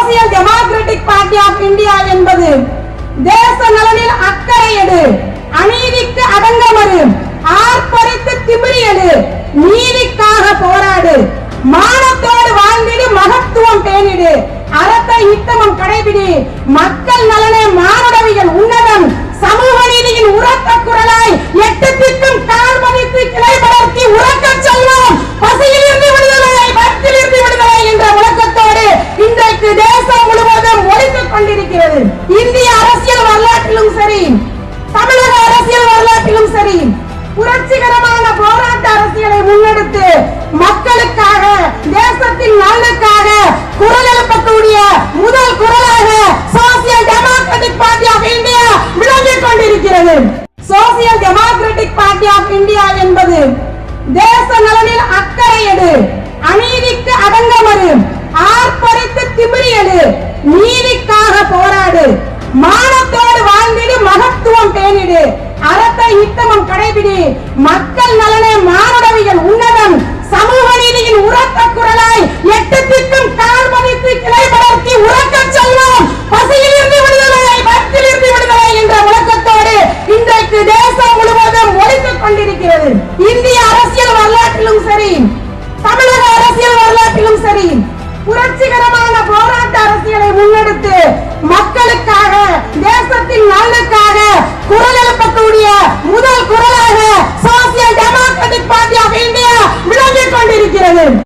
Social democratic party of India என்பது தேச நலனில் அக்கறையடு, அநீதிக்கு அடங்கமறு, ஆர்ப்பரித்து திமிரியடு, நீதிக்காக போராடு, மானத்தோடு வாழ்ந்திடு, மகத்துவம் பேணிடு, அறத்தை இட்டமும் கடைபிடி, மக்கள் நலனே மானுடவியல் உன்னதம், சமூக நீதியின் உரத்த குரலாய் எட்டு திக்கும் கால் மதித்து கிளை படர்த்தி உறக்கச் செல்வோம். பசியிலிருந்து விடுதலை, பத்திலிருந்து விடுதலை என்ற முழக்கத்தோடு இன்றைக்கு தேசம் முழுவதும் ஒலித்துக் கொண்டிருக்கிறது. இந்திய அரசியல் வரலாற்றிலும் சரி, தமிழக அரசியல் வரலாற்றிலும் சரி, புரட்சிகரமான போராட்ட அரசியலை முன்னெடுத்து மக்களுக்காக, தேசத்தின் நலனுக்காக குரல் எழுப்பக்கூடிய முதல் குரலாக social democratic party of India விளங்கிக் கொண்டிருக்கிறது. Social democratic party of India என்பது தேச நலனில் அக்கறையடு, அநீதிக்கு அடங்கமறு, ஆர்ப்பரித்து திமிரி